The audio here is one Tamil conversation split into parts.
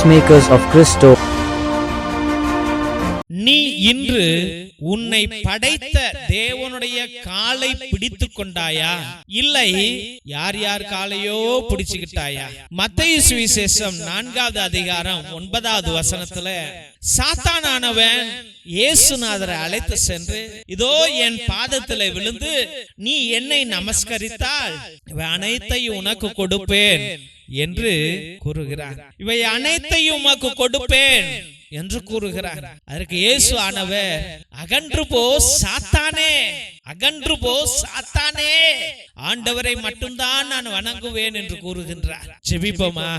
peacemakers of Christo. நீ இன்று உன்னை படைத்த தேவனுடைய காலை பிடித்து கொண்டாயா, இல்லை யார் யார் காலையோ பிடிச்சுக்கிட்டாயா? மத்தேயு சுவிசேஷம் 4வது அதிகாரம் 9வது வசனத்துல சாத்தானானவன் இயேசுநாதரை அழைத்து சென்று, இதோ என் பாதத்தில் விழுந்து நீ என்னை நமஸ்கரித்தால் இவை அனைத்தையும் உனக்கு கொடுப்பேன் என்று கூறுகிறார். இவை அனைத்தையும் உனக்கு கொடுப்பேன் என்று கூறுகிறார். அதற்கு இயேசு ஆனவர், அகன்று போ சாத்தானே, அகன்று போ சாத்தானே, ஆண்டவரை மட்டும்தான் நான் வணங்குவேன் என்று கூறுகின்றார். ஜெபிப்போமா?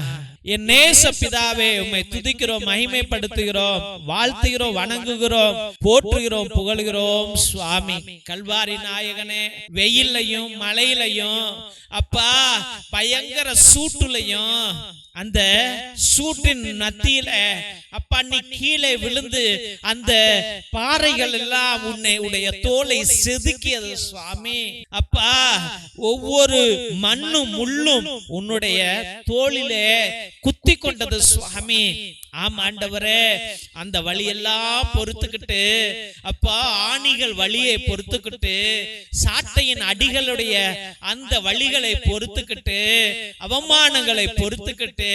என் நேச பிதாவே, உம்மை துதிக்கிறோம், மகிமைப்படுத்துகிறோம், வாழ்த்துகிறோம், வணங்குகிறோம், போற்றுகிறோம், புகழ்கிறோம் சுவாமி. கல்வாரி நாயகனே, வெயிலையும் மழையிலையும் அப்பா, பயங்கர சூட்டுலையும் அந்த சூட்டின் மத்தியில அப்பா நீ கீழே விழுந்து அந்த பாறைகள் எல்லாம் உன்னுடைய தோலை செதுக்கியது சுவாமி. அப்பா, ஒவ்வொரு மண்ணும் முள்ளும் உன்னுடைய தோளிலே குத்தி கொண்டது சுவாமி. ஆம் ஆண்டவரே, அந்த வழியெல்லாம் பொறுத்துக்கிட்டு அப்பா, ஆணிகள் வழியை பொறுத்துக்கிட்டு, சாட்டையின் அடிகளுடைய அந்த வழிகளை பொறுத்துக்கிட்டு, அவமானங்களை பொறுத்துக்கிட்டு,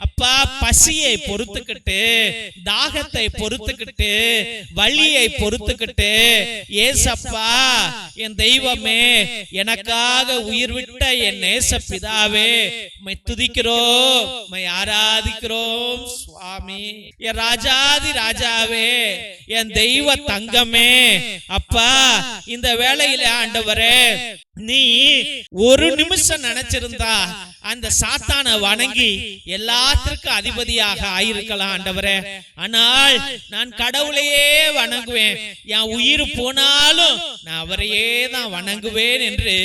அப்பா பசியை பொறுத்துக்கிட்டு, தாகத்தை பொறுத்துக்கிட்டு, வழியை பொறுத்துக்கிட்டு, ஏசப்பா என் தெய்வமே, எனக்காக உயிர் விட்ட என் நேச பிதாவே, உம்மை துதிக்கிறோம், உம்மை ஆராதிக்கிறோம் சுவாமி. என் ராஜாதி ராஜாவே, என் தெய்வ தங்கமே, அப்பா இந்த வேளையில ஆண்டவரே, நீ ஒரு நிமிஷம் நினைச்சிருந்தா அந்த சாத்தானை வணங்கி எல்லாத்திற்கும் அதிபதியாக ஆயிருக்கலாம் ஆண்டவரே. ஆனால் நான் கடவுளையே வணங்குவேன், என் உயிர் போனாலும் நான் அவரையே தான் வணங்குவேன் என்று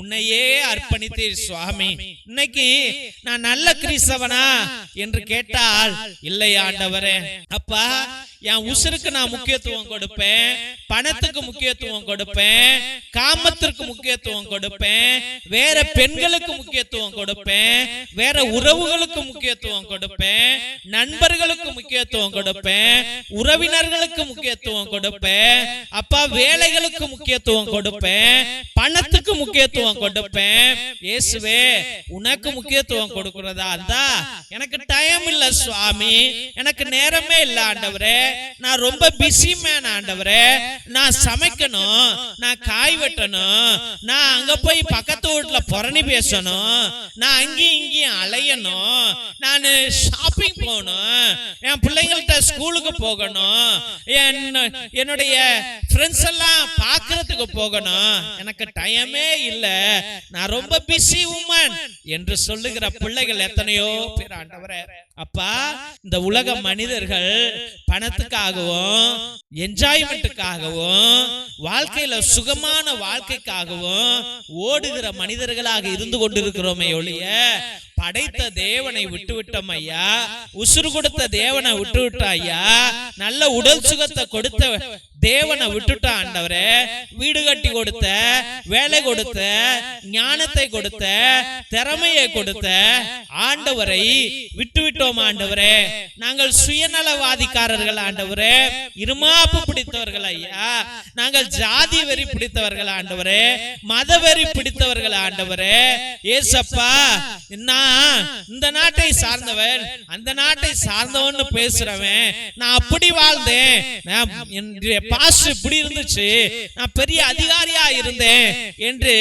உன்னையே அர்ப்பணித்தீர் சுவாமி. இன்னைக்கு நான் நல்ல கிறிஸ்தவனா என்று கேட்டால் இல்லை ஆண்டவரே. அப்பா, என் உசுருக்கு நான் முக்கியத்துவம் கொடுப்பேன், பணத்துக்கு முக்கியத்துவம் கொடுப்பேன், காமத்திற்கு முக்கியத்துவம் கொடுப்பேன், வேற பெண்களுக்கு முக்கியத்துவம் கொடுப்பேன், வேற உறவுகளுக்கு முக்கியத்துவம் கொடுப்பேன், நண்பர்களுக்கு முக்கியத்துவம் கொடுப்பேன், உறவினர்களுக்கு முக்கியத்துவம் கொடுப்பேன், அப்பா வேலைகளுக்கு முக்கியத்துவம் கொடுப்பேன், பணத்துக்கு முக்கியத்துவம் கொடுப்பேன். இயேசுவே, உனக்கு முக்கியத்துவம் கொடுக்கிறதா இருந்தா எனக்கு டைம் இல்ல சுவாமி, எனக்கு நேரமே இல்ல ஆண்டவரே, நான் ரொம்ப பிஸி மேன் ஆண்டவரே, நான் சமைக்கணும், நான் காய் வெட்டணும், நான் அங்க போய் பக்கத்து வீட்டுல புரணி பேசணும், நான் அங்கேயும் இங்கேயும் அலையணும், நான் ஷாப்பிங் போகணும், என் பிள்ளைங்கள்ட்ட ஸ்கூலுக்கு போகணும், என்னுடைய ஃப்ரெண்ட்ஸ் எல்லாம் பார்க்கறதுக்கு போகணும், எனக்கு டைமே இல்ல, நான் ரொம்ப பிஸி உமன் என்று சொல்லுகிற பிள்ளைகள் எத்தனையோ பேர் ஆண்டவரே. அப்பா, இந்த உலக மனிதர்கள் பணத்துக்காகவும் என்ஜாய்மெண்ட்டுக்காகவும் வாழ்க்கையில சுகமான வாழ்க்கைக்காகவும் ஓடுகிற மனிதர்களாக இருந்து கொண்டிருக்கிறோமே ஒழிய, படைத்த தேவனை விட்டுவிட்டோம் ஐயா, உசுறு கொடுத்த தேவனை விட்டுவிட்டோம் ஐயா, நல்ல உடல் சுகத்தை கொடுத்த தேவனை விட்டுட்டா ஆண்டவரே, வீடு கட்டி கொடுத்த, வேலை கொடுத்த, ஞானத்தை கொடுத்த, திறமையை கொடுத்த ஆண்டவரை விட்டுவிட்டோம் ஆண்டவரே. நாங்கள் சுயநலவாதிக்காரர்கள் ஆண்டவரே, இருமாப்பு பிடித்தவர்கள் ஐயா, நாங்கள் ஜாதி வெறி பிடித்தவர்கள் ஆண்டவரே, மத வெறி பிடித்தவர்கள் ஆண்டவரே. ஏசப்பா, நான் இந்த நாட்டை சார்ந்தவன், அந்த நாட்டை சார்ந்தவன் பேசுறவன், நான் அப்படி வாழ்ந்தேன், பாஸ்டர் இப்படி இருந்துச்சு, நான் பெரிய அதிகாரியா இருந்தேன் என்று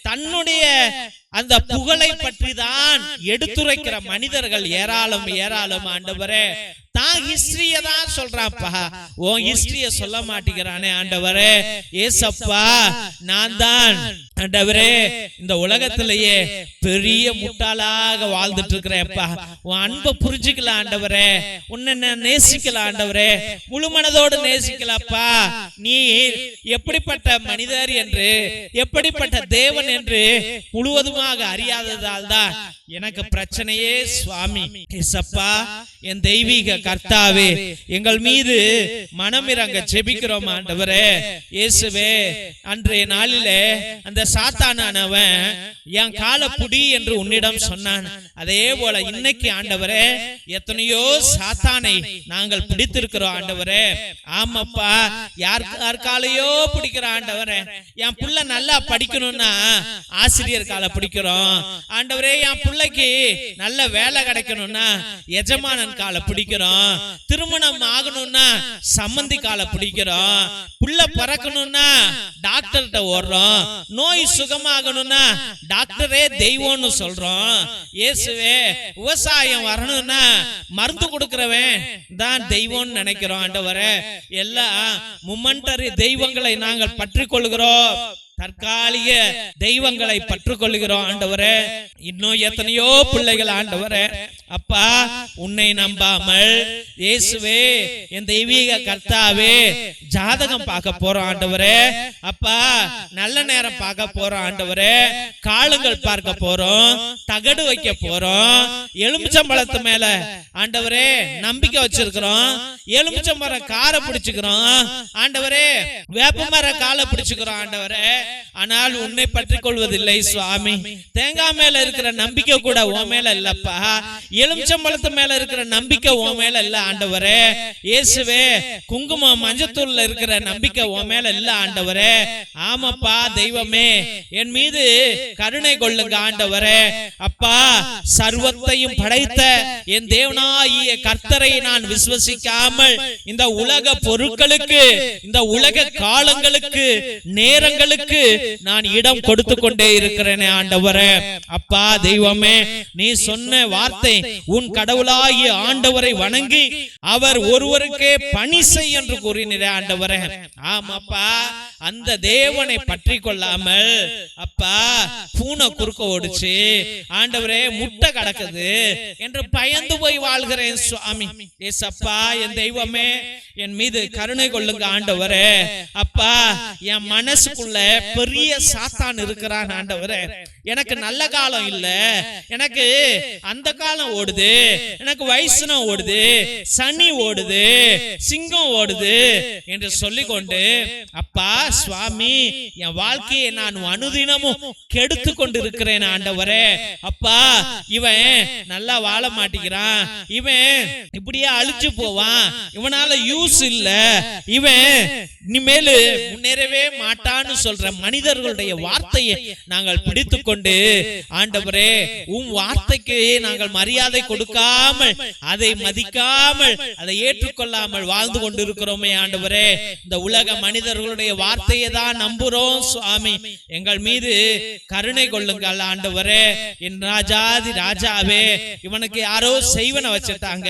தன்னுடைய அந்த புகழை பற்றி தான் எடுத்துரைக்கிற மனிதர்கள் ஏராளம் ஏராளம் ஆண்டவரே. தான் ஹிஸ்டரிய தான் சொல்றாப்பா, உன் ஹிஸ்டரிய சொல்ல மாட்டேங்கிறானே ஆண்டவரே. ஏசப்பா, நான் தான் ஆண்டவரே இந்த உலகத்திலேயே பெரிய முட்டாளாக வாழ்ந்துட்டு இருக்கிறேன்ப்பா. உன் அன்பை புரிஞ்சுக்கல ஆண்டவரே, உன்னை நேசிக்கல ஆண்டவரே, முழு மனதோடு நேசிக்கலப்பா. நீ எப்படிப்பட்ட மனிதர் என்று, எப்படிப்பட்ட தேவன் என்று முழுவதுமாக அறியாததால் தான் எனக்கு பிரச்சனையே சுவாமி. ஏசப்பா, என் தெய்வீக கர்த்தாவே, எங்கள் மீது மனமிரங்க ஜெபிக்கிறோம் ஆண்டவரே. இயேசுவே, அன்றைய நாளிலே அந்த சாத்தானானவன் என் காலை புடி என்று உன்னிடம் சொன்னான். அதே போல இன்னைக்கு ஆண்டவரே எத்தனையோ சாத்தானை நாங்கள் பிடித்திருக்கிறோம் ஆண்டவரே. ஆமாப்பா, யார் காலையோ பிடிக்கிற ஆண்டவரே. என் புள்ள நல்லா படிக்கணும்னா ஆசிரியர் காலை பிடிக்கிறோம் ஆண்டவரே. என் பிள்ளைக்கு நல்ல வேலை கிடைக்கணும்னா எஜமானன் காலை பிடிக்கிறோம். திருமணம் ஆகணும்னா சம்பந்தி காலை பிடிக்கிறோம். புள்ள பிறக்கணும்னா டாக்டர்கிட்ட ஓடுறோம். நோய் சுகமாகணும்னா டாக்டரே தெய்வம்னு சொல்றோம். இயேசுவே, விவசாயம் வரணும்னா மருந்து கொடுக்கிறவன் தான் தெய்வம்னு நினைக்கிறோம் ஆண்டவரே. எல்லா மும்மண்டரி தெய்வங்களை நாங்கள் பற்றி கொள்கிறோம். தற்காலிக தெய்வங்களை பற்றுக்கொள்கிறோம் ஆண்டவரே. இன்னும் எத்தனையோ பிள்ளைகள் ஆண்டவரே அப்பா உன்னை நம்பாமல் இயேசுவே என் தெய்வீக கர்த்தாவே ஜாதகம் பார்க்க போறோம் ஆண்டவரே. அப்பா நல்ல நேரம் பார்க்க போறோம் ஆண்டவரே. காலங்கள் பார்க்க போறோம், தகடு வைக்க போறோம். எலுமிச்சம்பழத்து மேல ஆண்டவரே நம்பிக்கை வச்சிருக்கிறோம். எலுமிச்சம்பழம் காரை பிடிச்சுக்கிறோம் ஆண்டவரே. வேப்பமர காலை பிடிச்சுக்கிறோம் ஆண்டவரே. ஆனால் உன்னை பற்றி கொள்வதில்லை சுவாமி. தேங்காய் மேல இருக்கிற நம்பிக்கை கூட உன் மேல இல்லப்பா. எலுமிச்சம்பழத்து மேல இருக்கிற நம்பிக்கை உன் மேல இல்ல ஆண்டவரே. இயேசுவே, குங்குமம் மஞ்சத்தூள்ல இருக்கிற நம்பிக்கை உன் மேல இல்ல ஆண்டவரே. ஆமாப்பா தெய்வமே, என் மீது கருணை கொள்ளுங்க ஆண்டவரே. அப்பா, சர்வத்தையும் படைத்த என் தேவனாகிய கர்த்தரை நான் விசுவசிக்காமல் இந்த உலக பொருட்களுக்கு, இந்த உலக காலங்களுக்கு, நேரங்களுக்கு நான் இடம் கொடுத்து கொண்டே இருக்கிறேனே ஆண்டவரே. அப்பா தெய்வமே, நீ சொன்ன வார்த்தை உன் கடவுளாகிய ஆண்டவரை வணங்கி அவர் ஒருவருக்கே பணி செய் என்று கூறினீரே ஆண்டவரே. ஆமாப்பா, அந்த தேவனை பற்றி கொள்ளாமல் அப்பா பூனை குறுக்க ஓடிச்சு ஆண்டவரே, முட்டை கடக்குது என்று பயந்து போய் வாழ்கிறேன் சுவாமி. ஏசப்பா என் தெய்வமே, என் மீது கருணை கொள்ளுங்க ஆண்டவரே. அப்பா, என் மனசுக்குள்ள பெரிய சாத்தான் இருக்கிறான் ஆண்டவரே. எனக்கு நல்ல காலம் இல்ல, எனக்கு அந்த காலம் ஓடுது, எனக்கு வயசுன ஓடுது, சனி ஓடுது, சிங்கம் ஓடுது என்று சொல்லிக்கொண்டு அப்பா சுவாமி என் வாழ்க்கையை நான் அனுதினமும் கெடுத்து கொண்டு இருக்கிறேன் ஆண்டவரே. அப்பா, இவன் நல்லா வாழ மாட்டேங்கிறான், இவன் இப்படியே அழிச்சு போவான், இவனால யூஸ் இல்ல, இவன் இனிமேல் முன்னேறவே மாட்டான்னு சொல்ற மனிதர்களுடைய வார்த்தையை நாங்கள் பிடித்துக் கொண்டு ஆண்டவரே உம் வார்த்தைக்கு நாங்கள் மரியாதை கொடுக்காமல், அதை மதிக்காமல், அதை ஏற்றுக்கொள்ளாமல் வாழ்ந்து கொண்டிருக்கிறோமே ஆண்டவரே. இந்த உலக மனிதர்களுடைய வார்த்தையை தான் நம்புறோம் சுவாமி. எங்கள் மீது கருணை கொள்ளுங்கள் ஆண்டவரே. என் ராஜாதி ராஜாவே, இவனுக்கு யாரோ செய்வனை வச்சுட்டாங்க,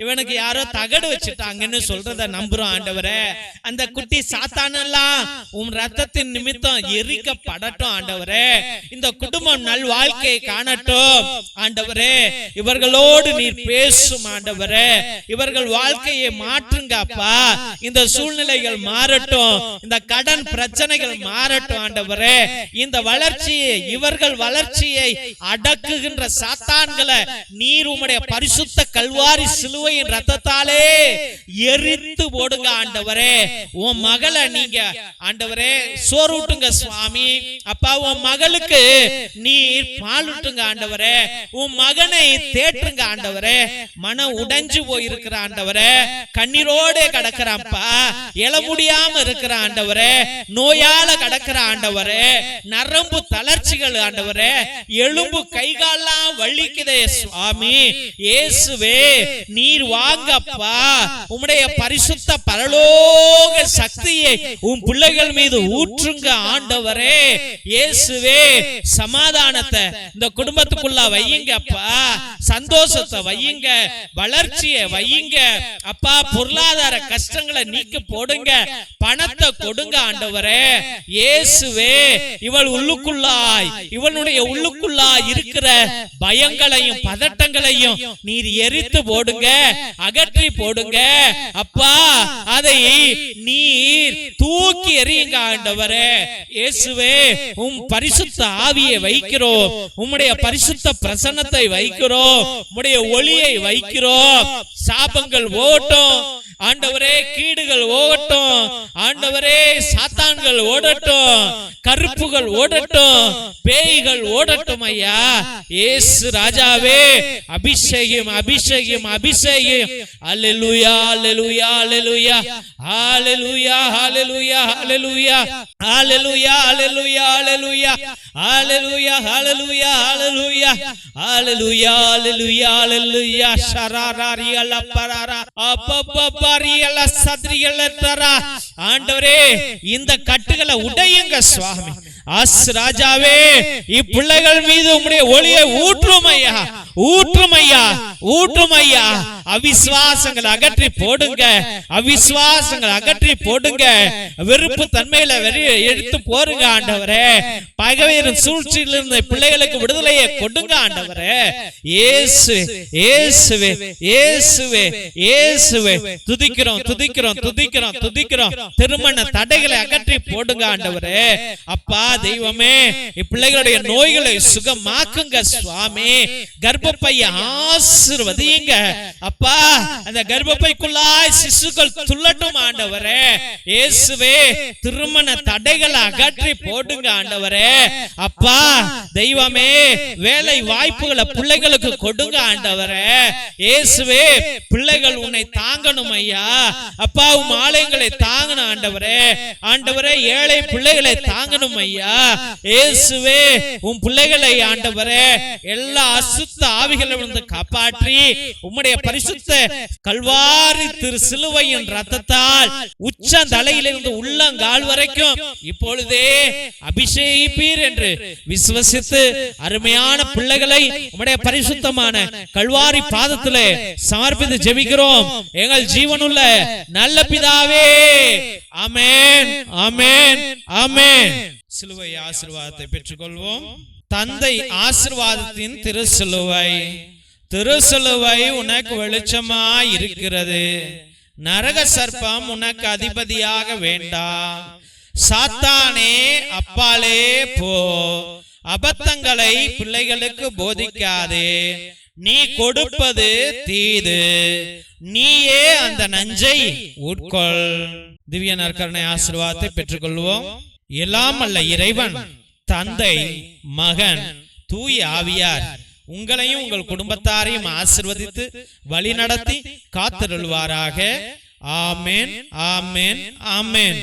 இவனுக்கு யாரோ தகடு வச்சுட்டாங்கன்னு சொல்றத நம்புறோம் ஆண்டவரே. அந்த குட்டி சாத்தானெல்லாம் உம் ரத்தத்தின் நிமித்தம் எரிக்கப்படட்டும் ஆண்டவரே. இந்த குடும்பம் நல் வாழ்க்கையை காணட்டும் ஆண்டவரே. இவர்களோடு நீர் பேசும் ஆண்டவரே. இவர்கள் வாழ்க்கையை மாற்றுங்க அப்பா. இந்த சூழ்நிலைகள் மாறட்டும், இந்த கடன் பிரச்சனைகள் மாறட்டும் ஆண்டவரே. இந்த வளர்ச்சியை, இவர்கள் வளர்ச்சியை அடக்குகின்ற சாத்தான்களை நீர் உம்முடைய பரிசுத்த கல்வாரி சிலுவையின் ரத்தத்தாலே எரித்து போடுங்க ஆண்டவரே. உன் மகளை நீங்க ஆண்டவரே சோறுட்டுங்க சுவாமி. அப்பா, உன் மகளுக்கு நீர் பாலூட்டுங்க ஆண்டவரே. உன் மகனை தேற்றுங்க ஆண்டவரே. மனம் உடைஞ்சு போயிருக்கிற ஆண்டவரே, கண்ணீரோட கடக்கிறான்ப்பா, எழ முடியாம இருக்கிற ஆண்டவரே, நோயால கடக்கிற ஆண்டவரே, நரம்பு தளர்ச்சிகள் ஆண்டவரே, எலும்பு கைகாலாம் வலிக்குதே சுவாமி. இயேசுவே, நீர் வாங்கப்பா. உம்முடைய பரிசுத்த பரலோக சக்தியை உன் பிள்ளைகள் மீது ஊற்றுங்க ஆண்டவரே. இயேசுவே, சமாதானத்தை இந்த குடும்பத்துக்குள்ள வையுங்கப்பா, சந்தோஷத்தை வையுங்க, வளர்ச்சியை வையுங்க அப்பா. பொருளாதார கஷ்டங்களை நீக்கி போடுங்க, பணத்தை கொடுங்க ஆண்டவரே. இயேசுவே, இவள் உள்ளுக்குள்ளாய், இவனுடைய உள்ளுக்குள்ளாய் இருக்கிற பயங்களையும் பதட்டங்களையும் நீர் எரித்து போடுங்க, அகற்றி போடுங்க அப்பா. அதை நீர் தூக்கி எறியுங்க ஆண்டவரே. இயேசுவே, உம் பரிசுத்த ஆவியை வைக்கிறோம், உம்முடைய பரிசுத்த பிரசன்னத்தை வைக்கிறோம், உம்முடைய ஒளியை வைக்கிறோம். சாபங்கள் ஓட்டும், ஆண்டவரே கீடுகள் ஓடட்டும், ஆண்டவரே சாத்தான்கள் ஓடட்டும், கருப்புகள் ஓடட்டும், பேய்கள் ஓடட்டும் ஐயா. இயேசு ராஜாவே அபிஷேகம் அபிஷேகம் அபிஷேகம். அல்லேலூயா அல்லேலூயா அல்லேலூயா அல்லேலூயா அல்லேலூயா அல்லேலூயா அல்லேலூயா அல்லேலூயா அல்லேலூயா அல்லேலூயா அல்லேலூயா அல்லேலூயா அல்லேலூயா அல்லேலூயா அல்லேலூயா. ஷராராரி அல்லப்பராரா அப்பப்பரி அல்ல சத்ரியல்ல தரா. ஆண்டவரே இந்த கட்டுகளை உடையுங்க சுவாமி. ராஜாவே இப்பிள்ளைகள் மீது உம்முடைய ஒளியை ஊற்றும் ஐயா, ஊற்றும் ஐயா, ஊற்றும் ஐயா. அவிசுவாசங்களை அகற்றி போடுங்க, அவிசுவாசங்களை அகற்றி போடுங்க. வெறுப்பு தன்மையில எடுத்து போருங்க ஆண்டவரே. பகைவரின் சூழ்ச்சியிலிருந்து பிள்ளைகளுக்கு விடுதலையை கொடுங்க ஆண்டவரே. இயேசு இயேசுவே இயேசுவே இயேசுவே துதிக்கிறோம் துதிக்கிறோம் துதிக்கிறோம் துதிக்கிறோம். திருமண தடைகளை அகற்றி போடுங்க ஆண்டவரே. அப்பா தெய்வமே இப்பிள்ளைகளுடைய நோய்களை சுகமாக்குங்க சுவாமி. கர்ப்பப்பையை ஆசீர்வதிங்க அப்பா. அந்த கர்ப்பப்பைக்குள்ளாய் சிசுக்கள் துள்ளட்டும் ஆண்டவரே. இயேசுவே திருமண தடைகளை அகற்றி போடுங்க ஆண்டவரே. அப்பா தெய்வமே வேலை வாய்ப்புகளை பிள்ளைகளுக்கு கொடுங்க ஆண்டவரே. இயேசுவே பிள்ளைகள் உன்னை தாங்கணும் ஐயா. அப்பா உம் ஆலயங்களை தாங்கணும் ஆண்டவரே. ஆண்டவரே ஏழை பிள்ளைகளை தாங்கணும் ஐயா. இயேசுவே உம் பிள்ளைகளை ஆண்டவரே எல்லா அசுத்த ஆவிகளிலிருந்து காப்பாற்றி உம்முடைய பரிசுத்த கல்வாரி திரு சிலுவையின் ரத்தத்தால் உச்சந்தலையிலிருந்து உள்ளங்கால் வரைக்கும் இப்பொழுதே அபிஷேகிப்பீர் என்று விசுவசித்து அருமையான பிள்ளைகளை உம்முடைய பரிசுத்தமான கல்வாரி பாதத்திலே சமர்ப்பித்து ஜெபிக்கிறோம் எங்கள் ஜீவனுள்ள நல்ல பிதாவே. ஆமென் ஆமென் ஆமென். சிலுவை ஆசீர்வாதத்தை பெற்றுக்கொள்வோம். தந்தை ஆசீர்வாதத்தின் திருசிலுவை, திருசிலுவை உனக்கு வெளிச்சமாய் இருக்கிறது. நரக சர்ப்பம் உனக்கு அதிபதியாக வேண்டாம். சாத்தானே அப்பாலே போ. அபத்தங்களை பிள்ளைகளுக்கு போதிக்காதே. நீ கொடுப்பது தீது, நீயே அந்த நஞ்சை உட்கொள். திவ்ய நற்கருணை ஆசீர்வாதத்தை பெற்றுக்கொள்வோம். எல்லாம் அல்ல இறைவன் தந்தை மகன் தூய ஆவியார் உங்களையும் உங்கள் குடும்பத்தாரையும் ஆசீர்வதித்து வழி நடத்தி காத்தருள்வாராக. ஆமென் ஆமென் ஆமென்.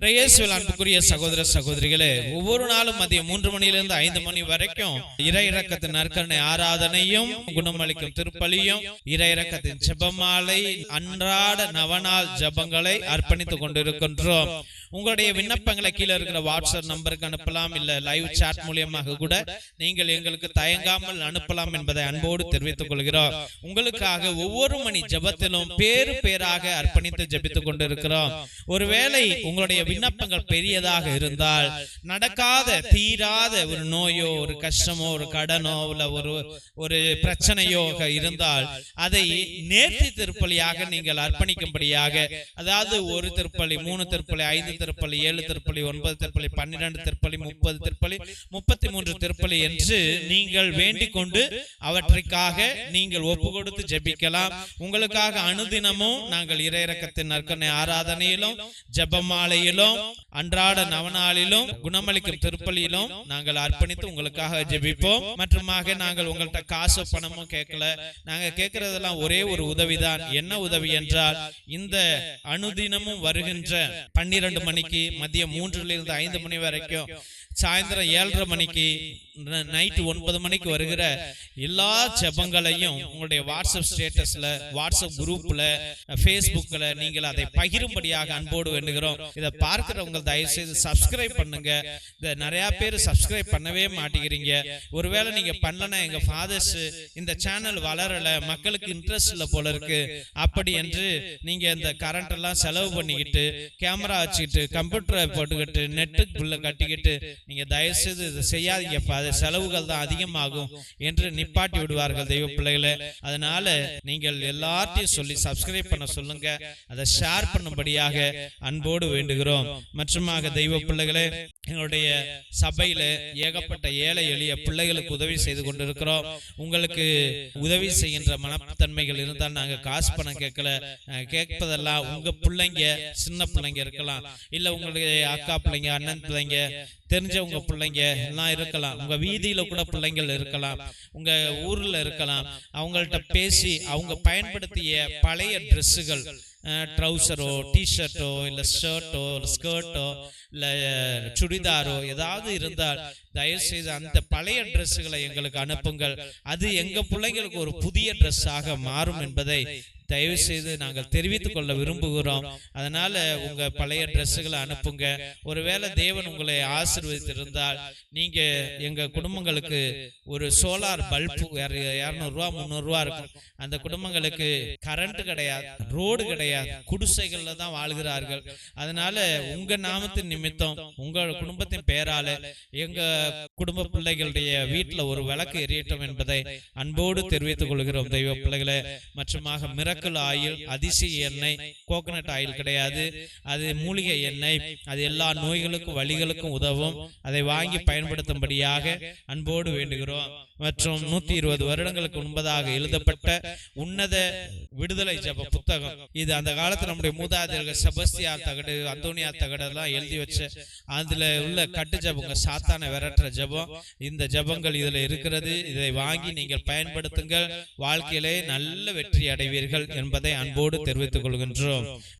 இயேசுவில் அன்புக்குரிய சகோதர சகோதரிகளே, ஒவ்வொரு நாளும் மதியம் 3 மணியிலிருந்து 5 மணி வரைக்கும் இறை இரக்கத்தின் நற்கருணை ஆராதனையும் குணமளிக்கும் திருப்பலியும் இறை இரக்கத்தின் ஜெபமாலை அன்றாட நவநாள் ஜெபங்களை அர்ப்பணித்துக் கொண்டிருக்கின்றோம். உங்களுடைய விண்ணப்பங்களை கீழே இருக்கிற வாட்ஸ்அப் நம்பருக்கு அனுப்பலாம், இல்ல லைவ் சாட் மூலியமாக கூட நீங்கள் எங்களுக்கு தயங்காமல் அனுப்பலாம் என்பதை அன்போடு தெரிவித்துக் கொள்கிறோம். உங்களுக்காக ஒவ்வொரு மணி ஜெபத்திலும் பேரு பேராக அர்ப்பணித்து ஜெபித்துக் கொண்டிருக்கிறோம். ஒருவேளை உங்களுடைய விண்ணப்பங்கள் பெரியதாக இருந்தால், நடக்காத தீராத ஒரு நோயோ ஒரு கஷ்டமோ ஒரு கடனோ இல்ல ஒரு பிரச்சனையோ இருந்தால் அதை நேர்த்தி திருப்பலியாக நீங்கள் அர்ப்பணிக்கும்படியாக, அதாவது 1 திருப்பலி 3 திருப்பலி 5 திருப்பலி 7 திருப்பலி 9 திருப்பலி 12 திருப்பலி 30 திருப்பலி 33 திருப்பலி என்று நீங்கள் வேண்டிக் கொண்டு அவற்றுக்காக நீங்கள் ஒப்பு கொடுத்து ஜெபிக்கலாம். உங்களுக்காக அனுதினமும் நாங்கள் இறை இரக்கத்தின் நற்கருணை ஆராதனையிலும் ஜெபமாலையிலும் அன்றாட நவநாளிலும் குணமளிக்கும் திருப்பலியிலும் நாங்கள் அர்ப்பணித்து உங்களுக்காக ஜெபிப்போம். மற்றுமாக நாங்கள் உங்கள்கிட்ட காசு பணமும் கேட்கல. நாங்க கேட்கறதெல்லாம் ஒரே ஒரு உதவிதான். என்ன உதவி என்றால், இந்த அனுதினமும் வருகின்ற 12 மணிக்கு மதியம் 3 to 5 மணி வரைக்கும், சாயந்தரம் 7:30 மணிக்கு, நைட்டு 9 மணிக்கு வருகிற எல்லா ஜெபங்களையும் உங்களுடைய வாட்ஸ்அப் ஸ்டேட்டஸ்ல, வாட்ஸ்அப் குரூப்ல, பேஸ்புக்ல நீங்கள் அதை பகிரும்படியாக அன்போடு வேண்டுகிறோம். இதை பார்க்கிறவங்க தயவு செய்து சப்ஸ்கிரைப் பண்ணுங்க. இதை நிறைய பேர் சப்ஸ்கிரைப் பண்ணவே மாட்டேங்கிறீங்க. ஒருவேளை நீங்க பண்ணலன்னா, எங்க ஃபாதர்ஸ் இந்த சேனல் வளரல, மக்களுக்கு இன்ட்ரெஸ்ட் இல்ல போல இருக்கு அப்படி என்று நீங்க இந்த கரண்ட் எல்லாம் செலவு பண்ணிக்கிட்டு, கேமரா வச்சுக்கிட்டு, கம்ப்யூட்டரை போட்டுக்கிட்டு, நெட்டு பில்ல கட்டிக்கிட்டு நீங்க தயவு செய்து இதை செய்யாதீங்கப்பா, அது செலவுகள் தான் அதிகமாகும் என்று நிப்பாட்டி விடுவார்கள் தெய்வ பிள்ளைகளே. அதனால நீங்கள் எல்லாத்தையும் சொல்லி சப்ஸ்கிரைப் பண்ண சொல்லுங்க, அதை ஷேர் பண்ணும்படியாக அன்போடு வேண்டுகிறோம். மற்றுமாக தெய்வ பிள்ளைகளே, எங்களுடைய சபையில ஏகப்பட்ட ஏழை எளிய பிள்ளைகளுக்கு உதவி செய்து கொண்டிருக்கிறோம். உங்களுக்கு உதவி செய்கின்ற மனத்தன்மைகள் இருந்தால் நாங்க காசு பணம் கேட்பதெல்லாம் உங்க பிள்ளைங்க, சின்ன பிள்ளைங்க இருக்கலாம், இல்ல உங்களுடைய அக்கா பிள்ளைங்க, அண்ணன் பிள்ளைங்க, தெரிஞ்சவங்க பிள்ளைங்க எல்லாம் இருக்கலாம், உங்க வீதியில கூட பிள்ளைங்கள் இருக்கலாம், உங்க ஊர்ல இருக்கலாம். அவங்கள்ட்ட பேசி அவங்க பயன்படுத்திய பழைய ட்ரெஸ்ஸுகள், ட்ரௌசரோ டிஷர்ட்டோ இல்ல ஷர்ட்டோ ஸ்கர்ட்டோ இல்ல சுடிதாரோ ஏதாவது இருந்தால் தயவு செய்து அந்த பழைய ட்ரெஸ்ஸுகளை எங்களுக்கு அனுப்புங்கள். அது எங்க பிள்ளைங்களுக்கு ஒரு புதிய ட்ரெஸ்ஸாக மாறும் என்பதை தயவு செய்து நாங்கள் தெரிவித்துக் கொள்ள விரும்புகிறோம். அதனால உங்க பழைய ட்ரெஸ்ஸுகளை அனுப்புங்க. ஒருவேளை தேவன் உங்களை ஆசீர்வதித்திருந்தால் நீங்க எங்க குடும்பங்களுக்கு ஒரு சோலார் பல்பு 200 ரூபா 300 ரூபா இருக்கும். அந்த குடும்பங்களுக்கு கரண்ட் கிடையாது, ரோடு கிடையாது, குடிசைகள்ல தான் வாழ்கிறார்கள். அதனால உங்க நாமத்தின் நிமித்தம் உங்க குடும்பத்தின் பெயரால எங்க குடும்ப பிள்ளைகளுடைய வீட்டுல ஒரு விளக்கு எரியட்டும் என்பதை அன்போடு தெரிவித்துக் கொள்கிறோம் தெய்வ பிள்ளைகளே. மற்றுமாக மிரக்கல் ஆயில், அதிசய எண்ணெய், கோகனட் ஆயில் கிடையாது, அது மூலிகை எண்ணெய். அது எல்லா நோய்களுக்கும் வலிகளுக்கும் உதவும். அதை வாங்கி பயன்படுத்தும்படியாக அன்போடு வேண்டுகிறோம். மற்றும் 120 வருடங்களுக்கு முன்பதாக எழுதப்பட்ட உன்னத விடுதலை ஜப புத்தகம் இது. அந்த காலத்தில் நம்முடைய மூதாதையர்கள் செபஸ்தியார் தகடு, அந்தோனியார் தகடு எல்லாம் எழுதி வச்ச அதுல உள்ள கட்டு ஜபங்க, சாத்தானை விரட்டுற ஜபம். இந்த ஜபங்கள் இதுல இருக்கிறது. இதை வாங்கி நீங்கள் பயன்படுத்துங்கள், வாழ்க்கையிலே நல்ல வெற்றி அடைவீர்கள் என்பதை அன்போடு தெரிவித்துக் கொள்கின்றோம்.